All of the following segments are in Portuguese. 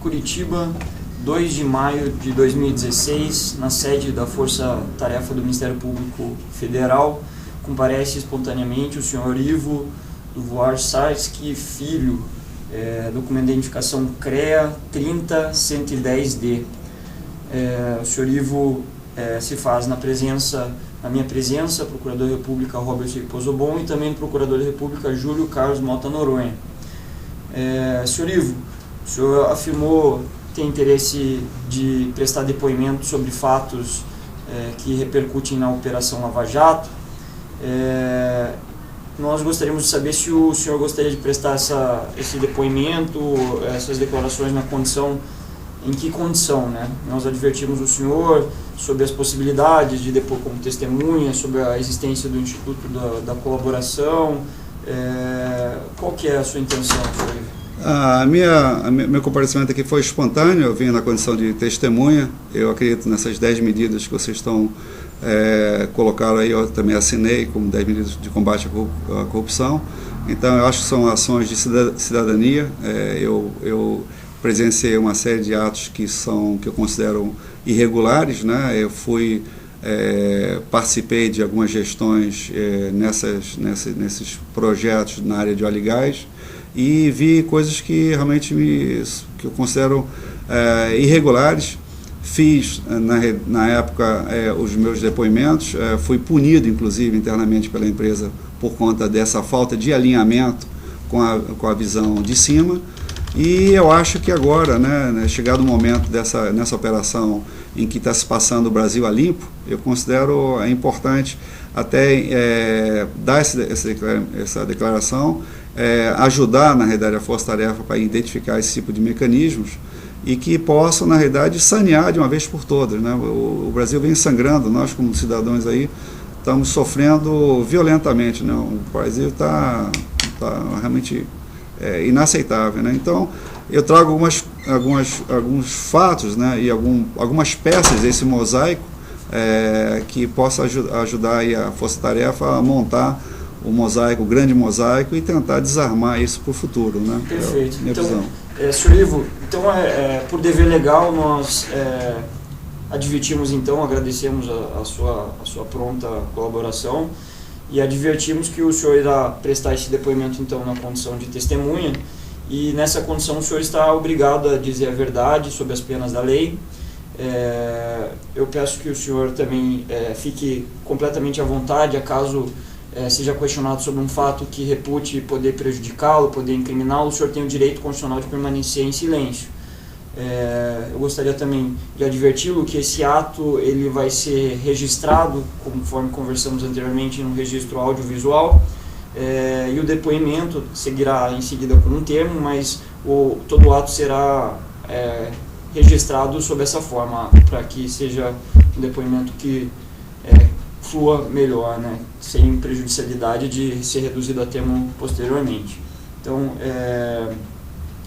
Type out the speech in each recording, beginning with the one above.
Curitiba, 2 de maio de 2016, na sede da Força Tarefa do Ministério Público Federal, comparece espontaneamente o senhor Ivo Dvorsarski Filho, documento de identificação CREA 30110D. O senhor Ivo se faz na minha presença, Procurador da República Robert Pozobon e também Procurador da República Júlio Carlos Mota Noronha. Senhor Ivo, o senhor afirmou ter interesse de prestar depoimento sobre fatos que repercutem na Operação Lava Jato. Nós gostaríamos de saber se o senhor gostaria de prestar esse depoimento, essas declarações em que condição, né? Nós advertimos o senhor sobre as possibilidades de depor como testemunha, sobre a existência do Instituto da Colaboração. Qual que é a sua intenção, senhor? Meu comparecimento aqui foi espontâneo, eu vim na condição de testemunha. Eu acredito nessas 10 medidas que vocês estão colocaram aí, eu também assinei como 10 medidas de combate à corrupção. Então eu acho que são ações de cidadania. Eu presenciei uma série de atos que eu considero irregulares, né? Eu participei de algumas gestões nesses projetos na área de óleo e gás e vi coisas que realmente que eu considero irregulares. Fiz na época os meus depoimentos, fui punido inclusive internamente pela empresa por conta dessa falta de alinhamento com a visão de cima. E eu acho que agora, né, chegado o momento nessa operação em que está se passando o Brasil a limpo, eu considero importante até dar essa declaração, ajudar, na realidade, a Força Tarefa para identificar esse tipo de mecanismos e que possam, na realidade, sanear de uma vez por todas, né? O Brasil vem sangrando, nós como cidadãos aí estamos sofrendo violentamente, né? O Brasil está realmente inaceitável, né? Então eu trago alguns fatos, né, e algumas peças desse mosaico que possa ajudar aí a Força Tarefa a montar o mosaico, o grande mosaico, e tentar desarmar isso para o futuro, né? Perfeito. Minha visão. Senhor Ivo, então por dever legal nós advertimos, então, agradecemos a sua pronta colaboração e advertimos que o senhor irá prestar esse depoimento, então, na condição de testemunha, e nessa condição o senhor está obrigado a dizer a verdade sob as penas da lei. Eu peço que o senhor também fique completamente à vontade, acaso seja questionado sobre um fato que repute poder prejudicá-lo, poder incriminá-lo, o senhor tem o direito constitucional de permanecer em silêncio. Eu gostaria também de adverti-lo que esse ato ele vai ser registrado, conforme conversamos anteriormente, no registro audiovisual, e o depoimento seguirá em seguida com um termo, mas todo o ato será registrado sob essa forma, para que seja um depoimento que flua melhor, né, sem prejudicialidade de ser reduzido a termo posteriormente. Então,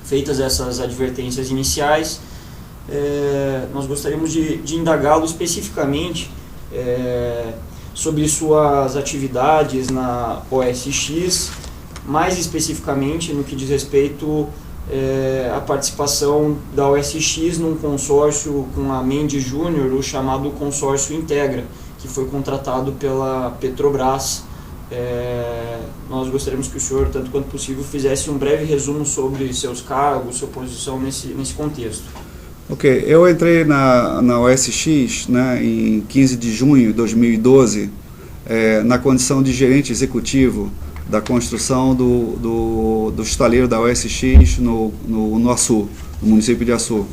feitas essas advertências iniciais, nós gostaríamos de indagá-lo especificamente sobre suas atividades na OSX, mais especificamente no que diz respeito à participação da OSX num consórcio com a Mendes Júnior, o chamado Consórcio Integra, que foi contratado pela Petrobras. Nós gostaríamos que o senhor, tanto quanto possível, fizesse um breve resumo sobre seus cargos, sua posição nesse contexto. Ok, eu entrei na OSX, né, em 15 de junho de 2012, na condição de gerente executivo da construção do estaleiro da OSX no Açu, no município de Açu.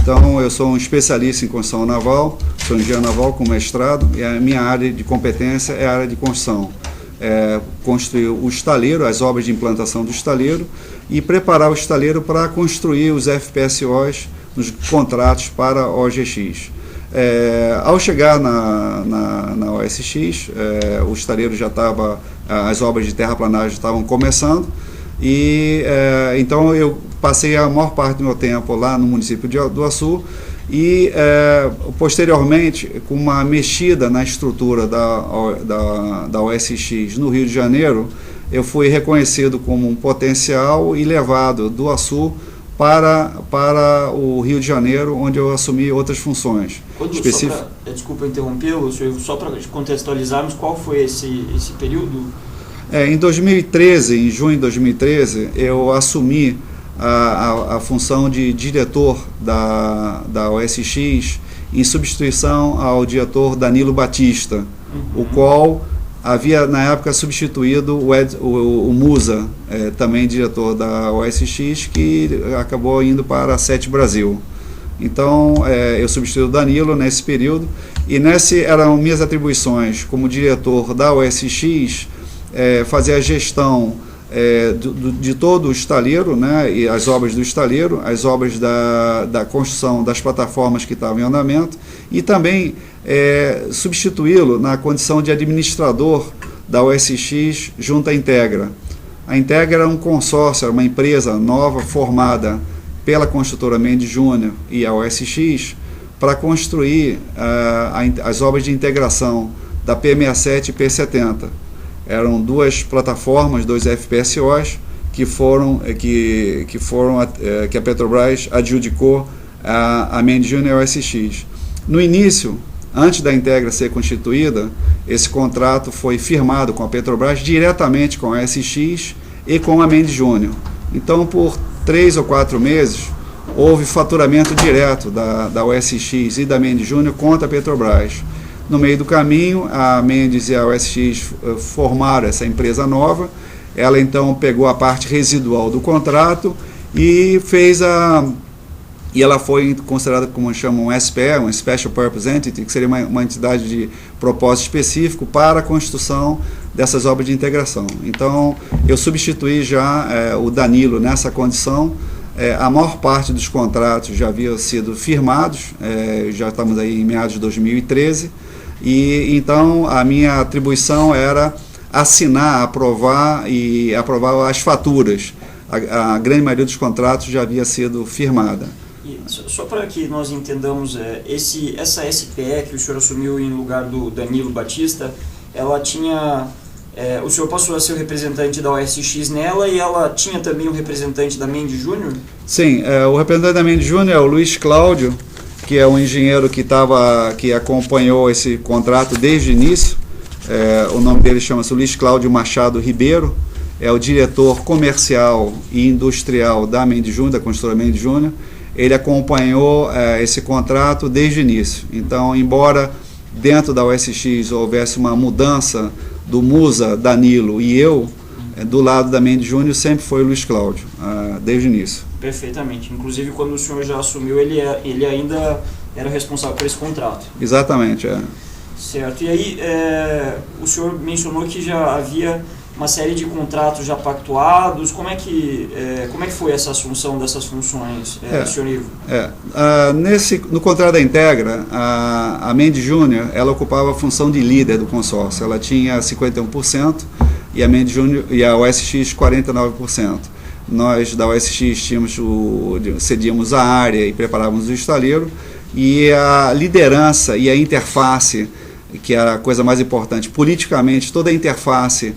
Então, eu sou um especialista em construção naval, sou engenheiro naval com mestrado, e a minha área de competência é a área de construção. Construir o estaleiro, as obras de implantação do estaleiro, e preparar o estaleiro para construir os FPSOs nos contratos para a OGX. Ao chegar na OSX, o estaleiro já estava, as obras de terraplanagem estavam começando, e então eu passei a maior parte do meu tempo lá no município do Açu, e posteriormente, com uma mexida na estrutura da OSX no Rio de Janeiro, eu fui reconhecido como um potencial e levado do Açu para o Rio de Janeiro, onde eu assumi outras funções. Desculpa interrompê-lo, só para contextualizarmos, qual foi esse período? Em 2013, em junho de 2013, eu assumi a função de diretor da OSX em substituição ao diretor Danilo Batista, o qual havia na época substituído o Musa, também diretor da OSX, que acabou indo para a Sete Brasil. Então eu substituí o Danilo nesse período, e eram minhas atribuições como diretor da OSX, fazer a gestão de todo o estaleiro, né, e as obras do estaleiro, as obras da construção das plataformas que estavam em andamento, e também substituí-lo na condição de administrador da OSX junto à Integra. A Integra era um consórcio, era uma empresa nova formada pela construtora Mendes Júnior e a OSX para construir as obras de integração da P67 e P70. Eram duas plataformas, dois FPSOs, que a Petrobras adjudicou a Mendes Júnior e a OSX. No início, antes da Integra ser constituída, esse contrato foi firmado com a Petrobras diretamente com a OSX e com a Mendes Júnior. Então, por 3 ou 4 meses, houve faturamento direto da OSX e da Mendes Júnior contra a Petrobras. No meio do caminho, a Mendes e a OSX formaram essa empresa nova. Ela então pegou a parte residual do contrato e ela foi considerada como chamam um SPE, um Special Purpose Entity, que seria uma entidade de propósito específico para a construção dessas obras de integração. Então, eu substituí já o Danilo nessa condição. A maior parte dos contratos já haviam sido firmados, já estamos aí em meados de 2013, e então a minha atribuição era assinar, aprovar as faturas. A grande maioria dos contratos já havia sido firmada. E só para que nós entendamos, essa SPE que o senhor assumiu em lugar do Danilo Batista, ela tinha... o senhor passou a ser o representante da OSX nela, e ela tinha também um representante da Mendes Júnior? Sim, o representante da Mendes Júnior é o Luiz Cláudio, que é um engenheiro que acompanhou esse contrato desde o início. O nome dele chama-se Luiz Cláudio Machado Ribeiro, é o diretor comercial e industrial da Mendes Júnior, da construtora Mendes Júnior. Ele acompanhou esse contrato desde o início. Então, embora dentro da OSX houvesse uma mudança do Musa, Danilo e eu, do lado da Mendes Júnior sempre foi o Luiz Cláudio, desde o início. Perfeitamente. Inclusive, quando o senhor já assumiu, ele ainda era responsável por esse contrato. Exatamente, Certo. E aí, o senhor mencionou que já havia uma série de contratos já pactuados. Como é que foi essa assunção dessas funções, senhor Ivo? No contrato da Integra, a Mendes Júnior, ela ocupava a função de líder do consórcio. Ela tinha 51% e a Mendes Júnior e a OSX 49%. Nós da OSX cedíamos a área e preparávamos o estaleiro, e a liderança e a interface, que era a coisa mais importante, politicamente, toda a interface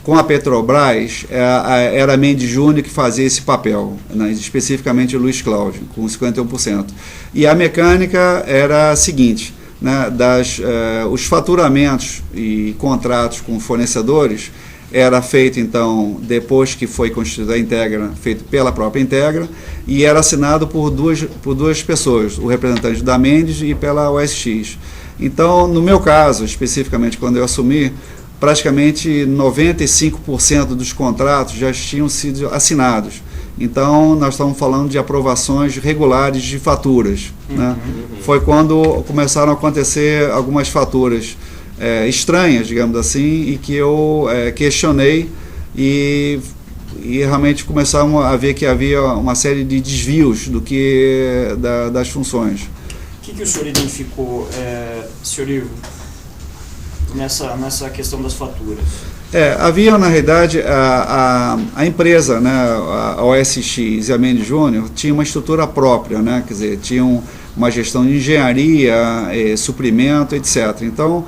com a Petrobras, era a Mendes Júnior que fazia esse papel, né, especificamente o Luiz Cláudio, com 51%. E a mecânica era a seguinte, né, os faturamentos e contratos com fornecedores era feito, então, depois que foi constituída a Integra, feito pela própria Integra, e era assinado por duas pessoas, o representante da Mendes e pela OSX. Então, no meu caso, especificamente quando eu assumi, praticamente 95% dos contratos já tinham sido assinados. Então, nós estamos falando de aprovações regulares de faturas. Né? Foi quando começaram a acontecer algumas faturas estranhas, digamos assim, e que eu questionei e realmente começaram a ver que havia uma série de desvios das funções. O que o senhor identificou, senhor Ivo, nessa questão das faturas? Havia, na realidade, a empresa, né, a OSX e a Mendes Júnior, tinha uma estrutura própria, né, quer dizer, tinham uma gestão de engenharia, suprimento, etc. Então,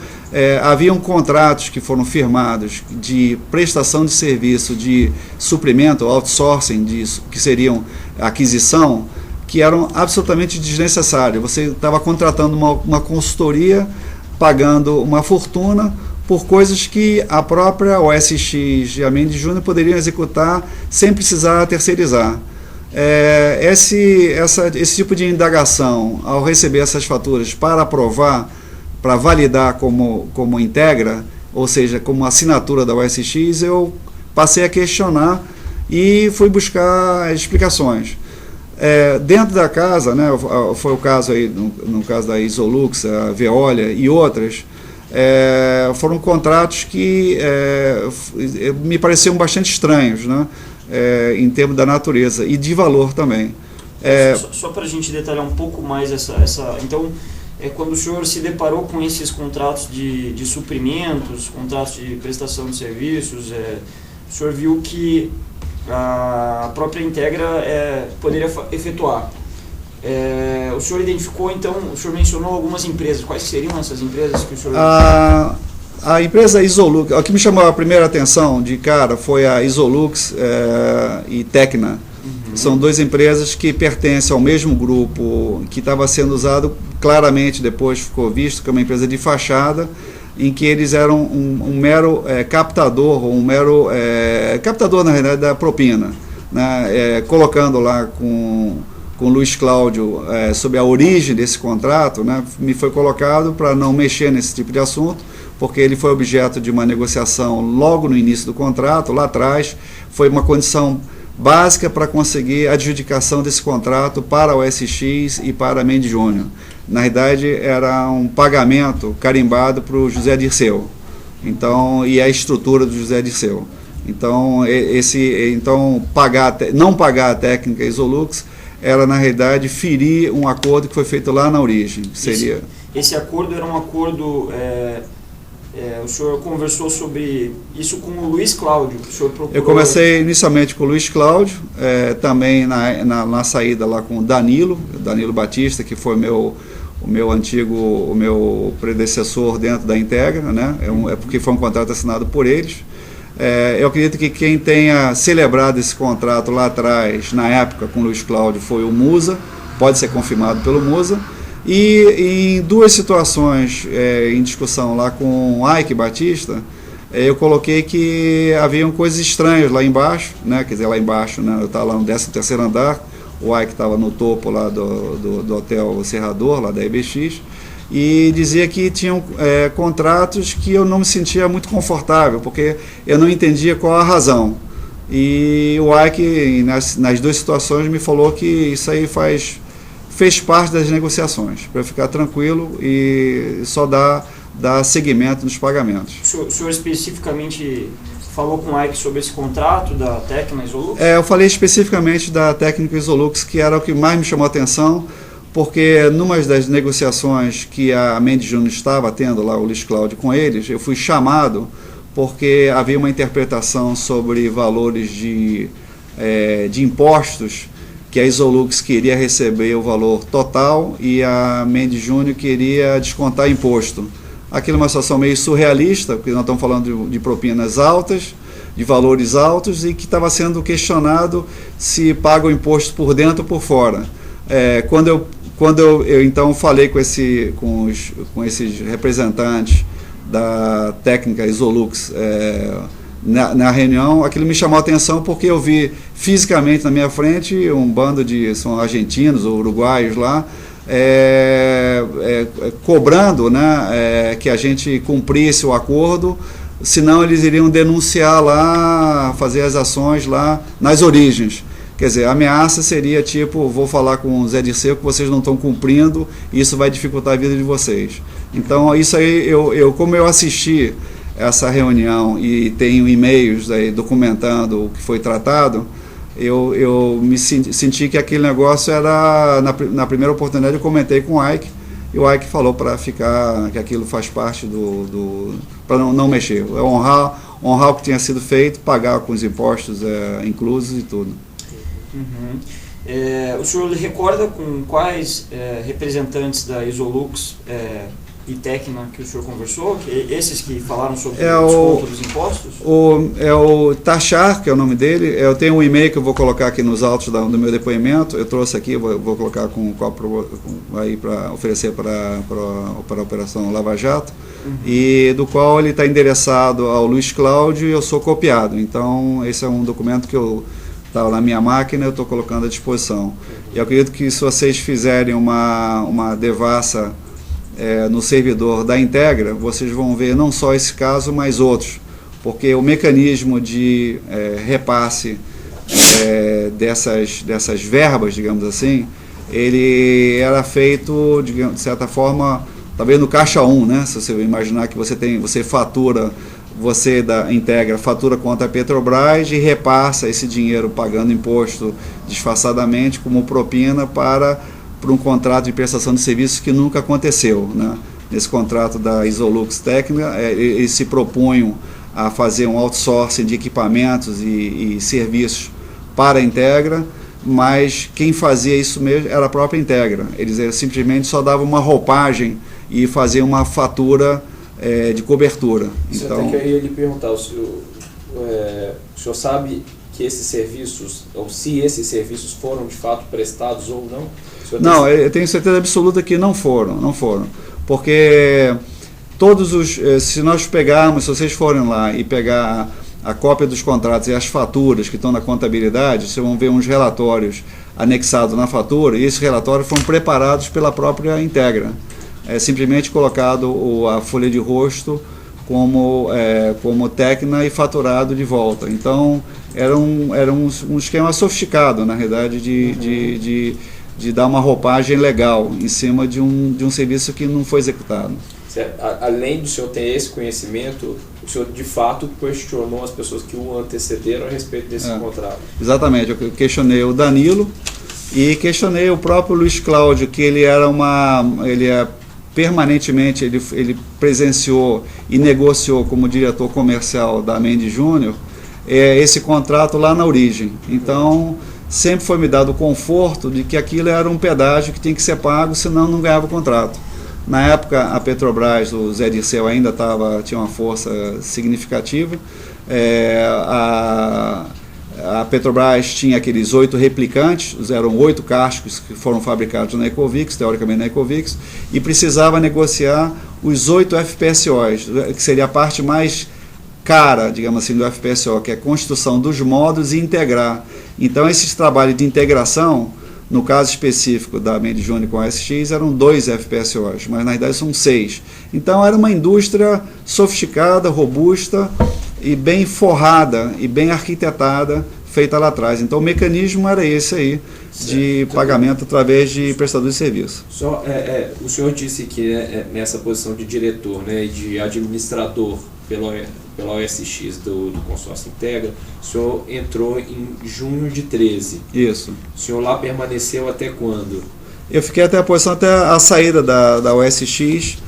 haviam contratos que foram firmados de prestação de serviço de suprimento, outsourcing, que seriam aquisição que eram absolutamente desnecessárias. Você estava contratando uma consultoria, pagando uma fortuna por coisas que a própria OSX e a Mendes Júnior poderiam executar sem precisar terceirizar. Esse tipo de indagação, ao receber essas faturas para aprovar, para validar como integra, ou seja, como assinatura da OSX, eu passei a questionar e fui buscar explicações. Dentro da casa, né, foi o caso aí, no caso da Isolux, a Veolia e outras, foram contratos que me pareciam bastante estranhos, né, em termos da natureza e de valor também. Só para a gente detalhar um pouco mais então, quando o senhor se deparou com esses contratos de suprimentos, contratos de prestação de serviços, o senhor viu que a própria Integra poderia efetuar. O senhor identificou, então, o senhor mencionou algumas empresas. Quais seriam essas empresas que o senhor... A empresa Isolux, o que me chamou a primeira atenção de cara foi a Isolux e Tecna. São duas empresas que pertencem ao mesmo grupo, que estava sendo usado claramente, depois ficou visto que é uma empresa de fachada, em que eles eram um mero captador, captador na realidade da propina, né? Colocando lá com o Luiz Cláudio sobre a origem desse contrato, né? Me foi colocado para não mexer nesse tipo de assunto, porque ele foi objeto de uma negociação logo no início do contrato, lá atrás, foi uma condição básica para conseguir a adjudicação desse contrato para a OSX e para a Mendes Júnior. Na realidade, era um pagamento carimbado para o José Dirceu, então, e a estrutura do José Dirceu. Então, não pagar a técnica Isolux era, na realidade, ferir um acordo que foi feito lá na origem. Esse acordo era um acordo... o senhor conversou sobre isso com o Luiz Cláudio? O senhor procurou... Eu comecei inicialmente com o Luiz Cláudio, também na saída lá com o Danilo Batista, que foi o meu predecessor dentro da Integra, né? Porque foi um contrato assinado por eles. Eu acredito que quem tenha celebrado esse contrato lá atrás, na época com o Luiz Cláudio, foi o Musa, pode ser confirmado pelo Musa. E em duas situações em discussão lá com o Ike Batista, eu coloquei que haviam coisas estranhas lá embaixo, né? Quer dizer, lá embaixo, né? Eu estava lá no 13º andar, o Ike estava no topo lá do Hotel Serrador, lá da EBX, e dizia que tinham contratos que eu não me sentia muito confortável, porque eu não entendia qual a razão. E o Ike, nas duas situações, me falou que isso aí fez parte das negociações, para eu ficar tranquilo e só dar seguimento nos pagamentos. O senhor especificamente falou com o Ike sobre esse contrato da Tecna Isolux? Eu falei especificamente da técnica Isolux, que era o que mais me chamou a atenção, porque numa das negociações que a Mendes Júnior estava tendo lá, o Luiz Cláudio com eles, eu fui chamado porque havia uma interpretação sobre valores de impostos, que a Isolux queria receber o valor total e a Mendes Júnior queria descontar imposto. Aquilo é uma situação meio surrealista, porque nós estamos falando de propinas altas, de valores altos, e que estava sendo questionado se paga o imposto por dentro ou por fora. Quando eu então falei com esses representantes da técnica Isolux na reunião, aquilo me chamou a atenção porque eu vi fisicamente na minha frente um bando são argentinos ou uruguaios lá, cobrando, né, que a gente cumprisse o acordo, senão eles iriam denunciar lá, fazer as ações lá nas origens. Quer dizer, a ameaça seria tipo, vou falar com o Zé Dirceu que vocês não estão cumprindo, e isso vai dificultar a vida de vocês. Então, isso aí, como eu assisti essa reunião e tenho e-mails aí documentando o que foi tratado, eu me senti que aquele negócio era, na primeira oportunidade eu comentei com o Ike, e o Ike falou para ficar, que aquilo faz parte para não mexer, honrar o que tinha sido feito, pagar com os impostos inclusos e tudo. Uhum. O senhor recorda com quais representantes da Isolux e Tecna que o senhor conversou, esses que falaram sobre É o desconto dos impostos? É o Tachar, que é o nome dele. Eu tenho um e-mail que eu vou colocar aqui nos autos do meu depoimento. Eu trouxe aqui, vou colocar com um copo aí para oferecer para a Operação Lava Jato, e do qual ele está endereçado ao Luiz Cláudio e eu sou copiado. Então, esse é um documento que eu está na minha máquina, eu estou colocando à disposição. E eu acredito que se vocês fizerem uma devassa no servidor da Integra, vocês vão ver não só esse caso, mas outros, porque o mecanismo de repasse dessas verbas, digamos assim, ele era feito, digamos, de certa forma, talvez no caixa 1, né? Se você imaginar que você fatura, você da Integra fatura contra a Petrobras e repassa esse dinheiro pagando imposto disfarçadamente como propina para um contrato de prestação de serviços que nunca aconteceu, né? Nesse contrato da Isolux Tecna, eles se propunham a fazer um outsourcing de equipamentos e serviços para a Integra, mas quem fazia isso mesmo era a própria Integra. Eles simplesmente só davam uma roupagem e faziam uma fatura de cobertura. Isso então, até que eu ia lhe perguntar, o senhor sabe que esses serviços, ou se esses serviços foram de fato prestados ou não? Não, eu tenho certeza absoluta que não foram, porque se nós pegarmos, se vocês forem lá e pegar a cópia dos contratos e as faturas que estão na contabilidade, vocês vão ver uns relatórios anexados na fatura, e esses relatórios foram preparados pela própria Integra. É simplesmente colocado a folha de rosto como Tecna e faturado de volta. Então, era um esquema sofisticado, na realidade, de dar uma roupagem legal em cima de um serviço que não foi executado. Além do senhor ter esse conhecimento, o senhor de fato questionou as pessoas que o antecederam a respeito desse contrato? Exatamente, eu questionei o Danilo e questionei o próprio Luiz Cláudio, que permanentemente ele presenciou e negociou como diretor comercial da Mendes Júnior esse contrato lá na origem. Então, sempre foi me dado o conforto de que aquilo era um pedágio que tinha que ser pago, senão não ganhava o contrato. Na época, a Petrobras, o Zé Dirceu ainda tinha uma força significativa. A Petrobras tinha aqueles 8 replicantes, eram 8 cascos que foram fabricados na Ecovix, teoricamente na Ecovix, e precisava negociar os 8 FPSOs, que seria a parte mais cara, digamos assim, do FPSO, que é a construção dos módulos e integrar. Então, esses trabalhos de integração, no caso específico da Mendes Júnior com a SX, eram 2 FPSOs, mas na verdade são 6. Então, era uma indústria sofisticada, robusta e bem forrada e bem arquitetada, feita lá atrás. Então, o mecanismo era esse aí, de pagamento através de prestador de serviço. O senhor disse que nessa posição de diretor, né, e de administrador pela OSX do consórcio Integra, o senhor entrou em junho de 13. Isso. O senhor lá permaneceu até quando? Eu fiquei até a posição, até a saída da OSX,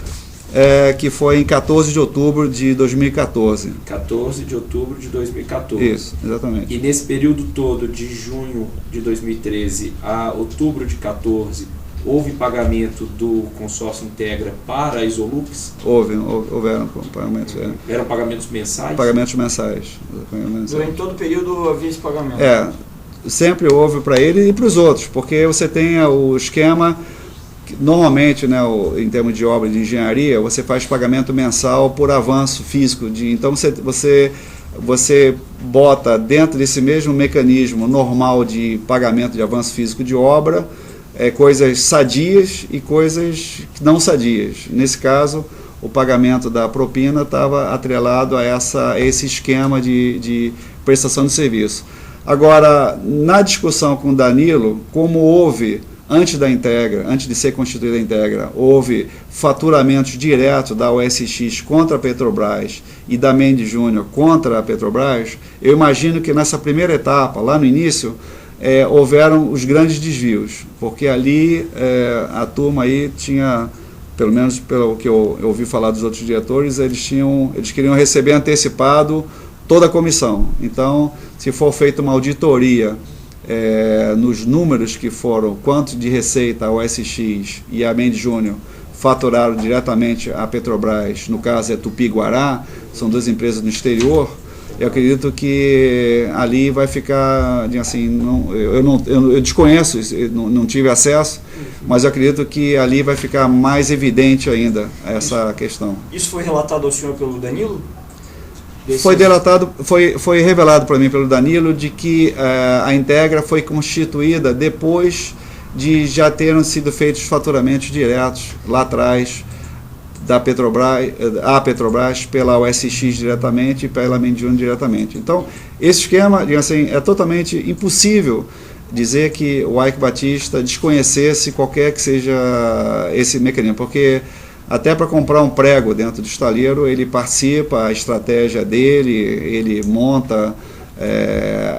que foi em 14 de outubro de 2014. 14 de outubro de 2014. Isso, exatamente. E nesse período todo, de junho de 2013 a outubro de 2014, houve pagamento do consórcio Integra para a Isolux? Houveram pagamentos. Eram pagamentos mensais? Pagamentos mensais. Durante todo o período havia esse pagamento? Sempre houve para ele e para os outros, porque você tem o esquema, normalmente, né, em termos de obra de engenharia, você faz pagamento mensal por avanço físico. Então você bota dentro desse mesmo mecanismo normal de pagamento de avanço físico de obra, coisas sadias e coisas não sadias. Nesse caso, o pagamento da propina estava atrelado a esse esquema de prestação de serviço. Agora, na discussão com o Danilo, como houve, antes de ser constituída a Integra, houve faturamentos diretos da OSX contra a Petrobras e da Mendes Júnior contra a Petrobras, eu imagino que nessa primeira etapa, lá no início, houveram os grandes desvios, porque ali a turma aí tinha, pelo menos pelo que eu ouvi falar dos outros diretores, eles queriam receber antecipado toda a comissão. Então, se for feita uma auditoria nos números que foram, quanto de receita a OSX e a Mendes Júnior faturaram diretamente a Petrobras, no caso é Tupi-Guará, são duas empresas no exterior. Eu acredito que ali vai ficar, assim, eu desconheço, não tive acesso, mas eu acredito que ali vai ficar mais evidente ainda essa questão. Isso foi relatado ao senhor pelo Danilo? Foi revelado para mim pelo Danilo de que a Integra foi constituída depois de já terem sido feitos faturamentos diretos lá atrás da Petrobras pela OSX diretamente e pela Mendes Júnior diretamente. Então, esse esquema, assim, é totalmente impossível dizer que o Ike Batista desconhecesse qualquer que seja esse mecanismo, porque até para comprar um prego dentro do estaleiro, ele participa, a estratégia dele, ele monta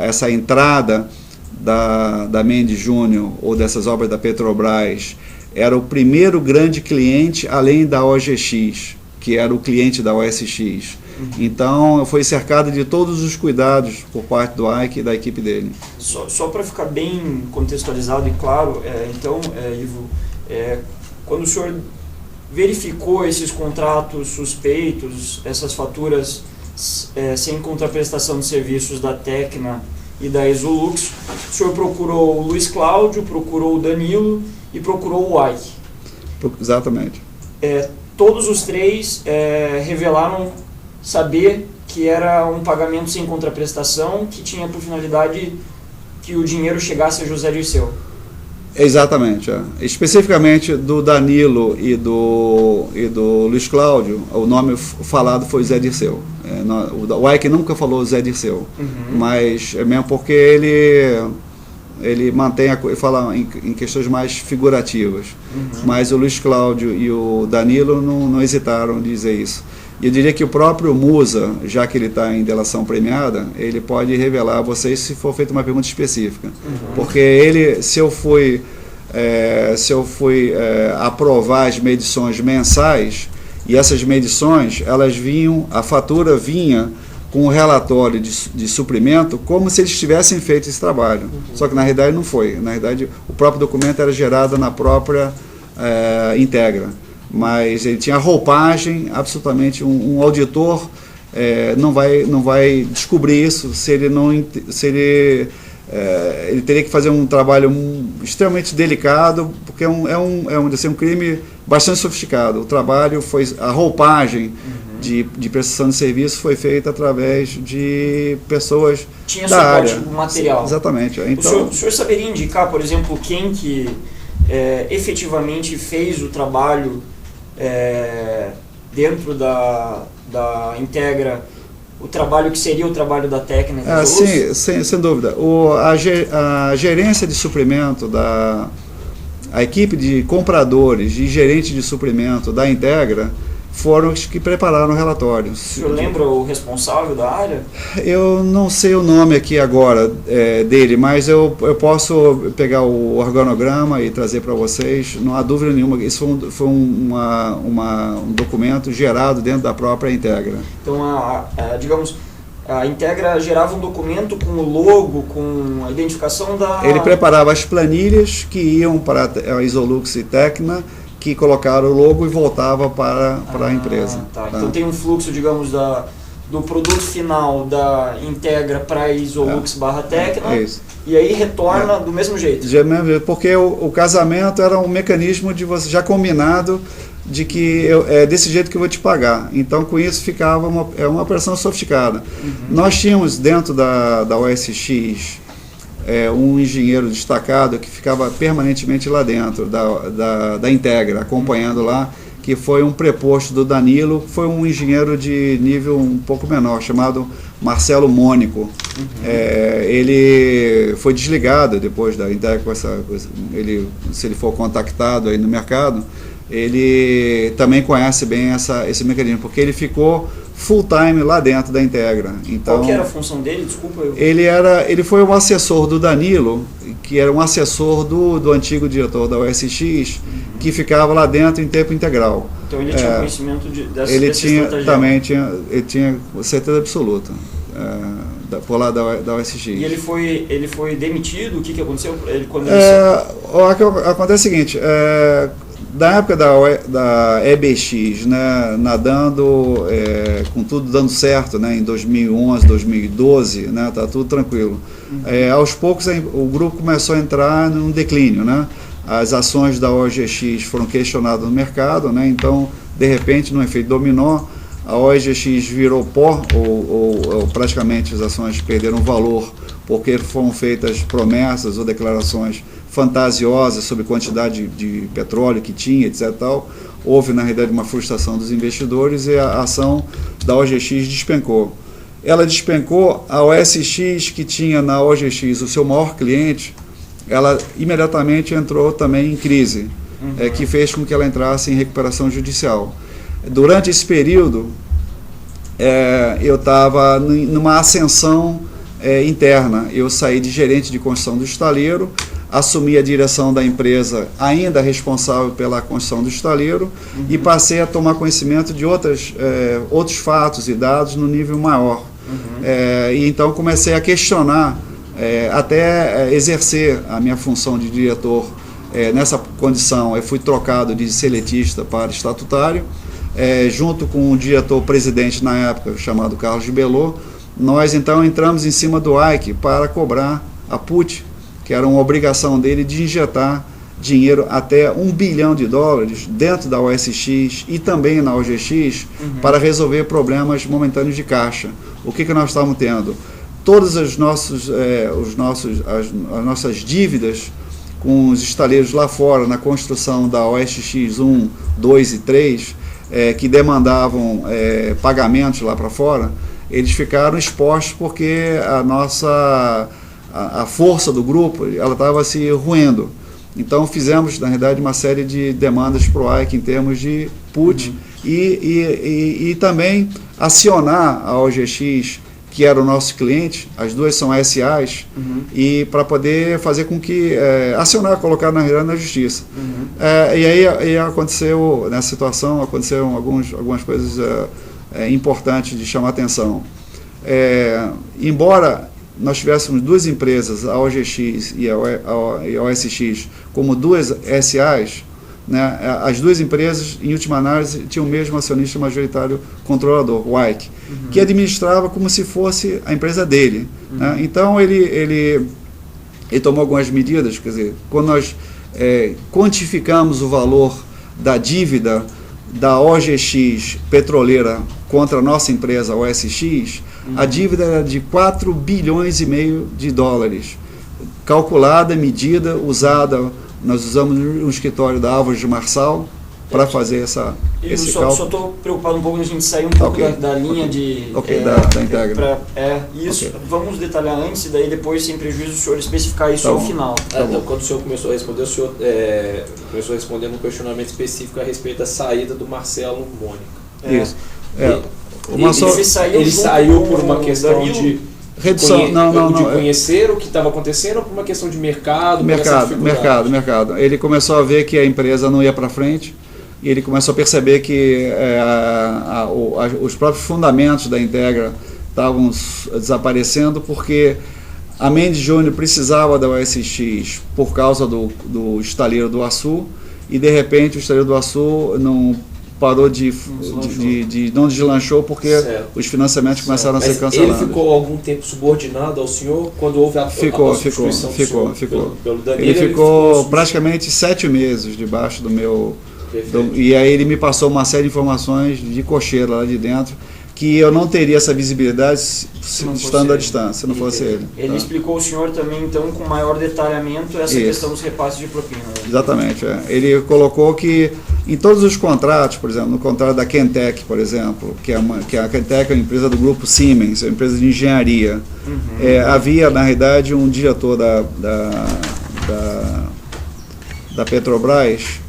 essa entrada da Mendes Júnior ou dessas obras da Petrobras. Era o primeiro grande cliente, além da OGX, que era o cliente da OSX. Então, foi cercado de todos os cuidados por parte do Ike e da equipe dele. Só para ficar bem contextualizado e claro, Ivo, quando o senhor verificou esses contratos suspeitos, essas faturas sem contraprestação de serviços da Tecna e da Isolux, o senhor procurou o Luiz Cláudio, procurou o Danilo e procurou o Ike. Exatamente. Todos os três revelaram saber que era um pagamento sem contraprestação, que tinha por finalidade que o dinheiro chegasse a José Dirceu. Exatamente. Especificamente do Danilo e do Luiz Cláudio, o nome falado foi Zé Dirceu. O Ike nunca falou Zé Dirceu, mas é mesmo porque ele mantém fala em questões mais figurativas. Mas o Luiz Cláudio e o Danilo não hesitaram em dizer isso. E eu diria que o próprio Musa, já que ele está em delação premiada, ele pode revelar a vocês se for feita uma pergunta específica. Porque ele, se eu fui aprovar as medições mensais, e essas medições, a fatura vinha com o relatório de suprimento como se eles tivessem feito esse trabalho. Só que na realidade não foi. Na realidade, o próprio documento era gerado na própria Integra. Mas ele tinha roupagem, absolutamente, um auditor não vai descobrir isso se ele teria que fazer um trabalho extremamente delicado, porque é um crime bastante sofisticado. O trabalho a roupagem de prestação de serviço foi feita através de pessoas tinha da área. Tinha suporte material. Exatamente. Então, o senhor saberia indicar, por exemplo, quem que efetivamente fez o trabalho dentro da Integra, o trabalho que seria o trabalho da técnica? Sim, sem dúvida. A gerência de suprimento, a equipe de compradores e gerente de suprimento da Integra foram os que prepararam o relatório. O senhor lembra o responsável da área? Eu não sei o nome aqui agora dele, mas eu posso pegar o organograma e trazer para vocês, não há dúvida nenhuma. Isso foi um documento gerado dentro da própria Integra. Então, digamos, a Integra gerava um documento com o logo, com a identificação da... Ele preparava as planilhas que iam para a Isolux e Tecna, que colocaram o logo e voltava para a empresa. Tá. Então tem um fluxo, digamos, do produto final da Integra para a Isolux /Tecna, e aí retorna do mesmo jeito. Porque o casamento era um mecanismo de você já combinado de que é desse jeito que eu vou te pagar. Então, com isso, ficava uma operação sofisticada. Nós tínhamos dentro da OSX um engenheiro destacado que ficava permanentemente lá dentro da Integra, acompanhando lá, que foi um preposto do Danilo, foi um engenheiro de nível um pouco menor, chamado Marcelo Mônico. Ele foi desligado depois da Integra, se ele for contactado aí no mercado, ele também conhece bem esse mecanismo, porque ele ficou full time lá dentro da Integra. Então, qual que era a função dele? Desculpa. Ele foi um assessor do Danilo, que era um assessor do antigo diretor da OSX, que ficava lá dentro em tempo integral. Então ele tinha conhecimento dessa estratégia? Ele tinha certeza absoluta. Por lá da OSX. E ele foi demitido? O que aconteceu? O que acontece é o seguinte, da época da EBX, né, nadando, com tudo dando certo, né, em 2011, 2012, né, tá tudo tranquilo. Aos poucos o grupo começou a entrar num declínio, né? As ações da OGX foram questionadas no mercado, né? Então, de repente, no efeito dominó, a OGX virou pó, ou praticamente as ações perderam valor, porque foram feitas promessas ou declarações fantasiosas sobre quantidade de petróleo que tinha, etc. Tal. Houve, na realidade, uma frustração dos investidores e a ação da OGX despencou. Ela despencou, a OSX, que tinha na OGX o seu maior cliente, ela imediatamente entrou também em crise, que fez com que ela entrasse em recuperação judicial. Durante esse período, eu estava numa ascensão interna. Eu saí de gerente de construção do estaleiro, assumi a direção da empresa, ainda responsável pela construção do estaleiro, e passei a tomar conhecimento de outros fatos e dados no nível maior. E então comecei a questionar, até exercer a minha função de diretor. Nessa condição, eu fui trocado de seletista para estatutário, junto com o diretor-presidente na época, chamado Carlos de Belô. Nós então entramos em cima do Ike para cobrar a put, que era uma obrigação dele de injetar dinheiro até $1 bilhão dentro da OSX e também na OGX, para resolver problemas momentâneos de caixa. O que nós estávamos tendo? Todas as nossas dívidas com os estaleiros lá fora, na construção da OSX 1, 2 e 3, que demandavam pagamentos lá para fora, eles ficaram expostos porque a força do grupo estava se ruindo. Então fizemos, na realidade, uma série de demandas para o AIC em termos de put e também acionar a OGX, que era o nosso cliente, as duas são SAs, e para poder fazer com que, colocar na realidade na justiça. E aí aconteceu, nessa situação, aconteceram algumas coisas importantes de chamar atenção. Embora nós tivéssemos duas empresas, a OGX e a OSX, como duas SAs, né, as duas empresas, em última análise, tinham o mesmo acionista majoritário controlador, o Ike, que administrava como se fosse a empresa dele. Né? Então, ele tomou algumas medidas, quer dizer, quando nós quantificamos o valor da dívida da OGX petroleira contra a nossa empresa, a OSX, a dívida era de $4,5 bilhões, calculada, medida, usada. Nós usamos um escritório da Álvares de Marçal para fazer esse cálculo. Só estou preocupado um pouco de a gente sair um pouco da linha da Integra. Isso. Vamos detalhar antes e daí depois, sem prejuízo, o senhor especificar isso ao final. Então, quando o senhor começou a responder, o senhor começou respondendo um questionamento específico a respeito da saída do Marcelo Mônica. Isso. Ele saiu por uma questão de redução, de conhecer o que estava acontecendo ou por uma questão de mercado? Mercado. Ele começou a ver que a empresa não ia para frente e ele começou a perceber que os próprios fundamentos da Integra estavam desaparecendo, porque a Mendes Júnior precisava da OSX por causa do estaleiro do Açu, e de repente o estaleiro do Açu não parou não deslanchou porque os financiamentos começaram a ser cancelados. Ele ficou algum tempo subordinado ao senhor quando houve a substituição do senhor pelo Danilo? Ele ficou praticamente 7 meses debaixo do meu... e aí ele me passou uma série de informações de cocheira lá de dentro, que eu não teria essa visibilidade estando à distância, se não fosse ele. Ele explicou ao senhor também, então, com maior detalhamento, essa questão dos repasses de propina. Exatamente. Ele colocou que em todos os contratos, por exemplo, no contrato da Kentec, por exemplo, que a Kentec é uma empresa do grupo Siemens, é uma empresa de engenharia, havia, na realidade, um diretor da Petrobras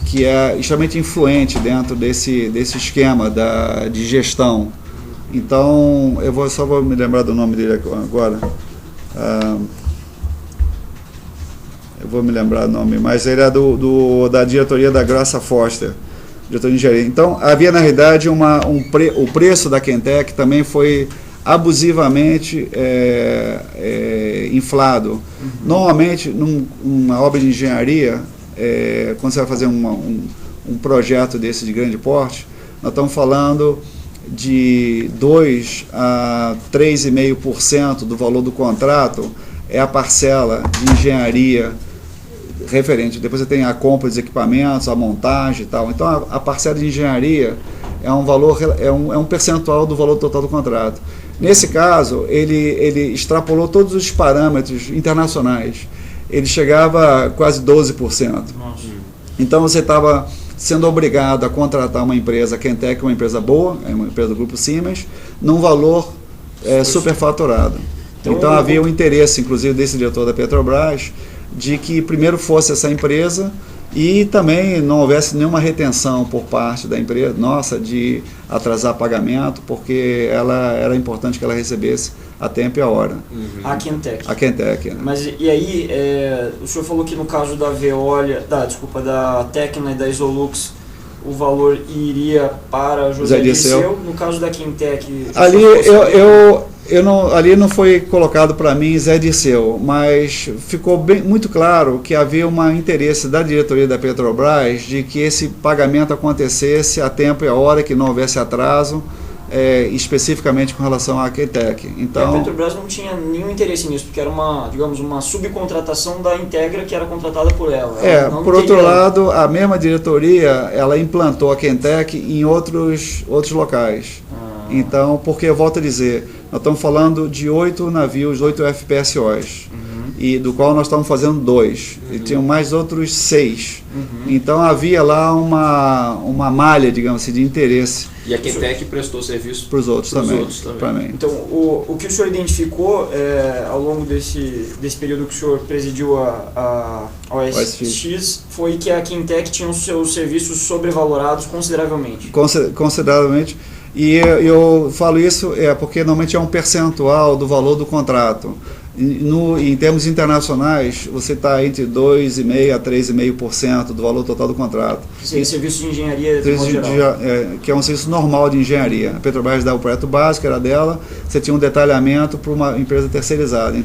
que é extremamente influente dentro desse esquema de gestão. Então, só vou me lembrar do nome dele agora. Eu vou me lembrar do nome, mas ele é da diretoria da Graça Foster, diretoria de engenharia. Então, havia, na realidade, o preço da Kentec também foi abusivamente inflado. Normalmente, numa obra de engenharia, quando você vai fazer um projeto desse de grande porte, nós estamos falando de 2 a 3,5% do valor do contrato é a parcela de engenharia referente. Depois você tem a compra dos equipamentos, a montagem e tal. Então a parcela de engenharia é um valor, é um percentual do valor total do contrato. Nesse caso, ele extrapolou todos os parâmetros internacionais. Ele chegava a quase 12%. Nossa. Então você estava sendo obrigado a contratar uma empresa, a Kentec, uma empresa boa, é uma empresa do grupo Siemens, num valor superfaturado. Então havia um interesse, inclusive, desse diretor da Petrobras, de que primeiro fosse essa empresa e também não houvesse nenhuma retenção por parte da empresa nossa de atrasar pagamento, porque era importante que ela recebesse a tempo e a hora. A Kentec. A Kentec. Mas e aí, o senhor falou que no caso da Veolia, da Tecna e da Isolux, o valor iria para José Dirceu. No caso da Kentec... Ali não foi colocado para mim Zé Dirceu, mas ficou muito claro que havia um interesse da diretoria da Petrobras de que esse pagamento acontecesse a tempo e a hora, que não houvesse atraso, especificamente com relação à Kentec. Então, a Petrobras não tinha nenhum interesse nisso, porque era uma subcontratação da Integra que era contratada por ela. Por outro lado, a mesma diretoria, ela implantou a Kentec em outros locais. Então, porque eu volto a dizer, nós estamos falando de 8 navios, 8 FPSOs, e do qual nós estamos fazendo 2, e tinham mais outros 6. Então havia lá uma malha, digamos assim, de interesse. E a Kentec prestou serviço para os outros também. Então, o que o senhor identificou ao longo desse período que o senhor presidiu a OSX foi que a Kentec tinha os seus serviços sobrevalorados consideravelmente. Consideravelmente. E eu falo isso porque normalmente é um percentual do valor do contrato. Em termos internacionais, você está entre 2,5% a 3,5% do valor total do contrato. Sim, serviço de engenharia de modo geral. Que é um serviço normal de engenharia. A Petrobras dá o projeto básico, era dela, você tinha um detalhamento para uma empresa terceirizada.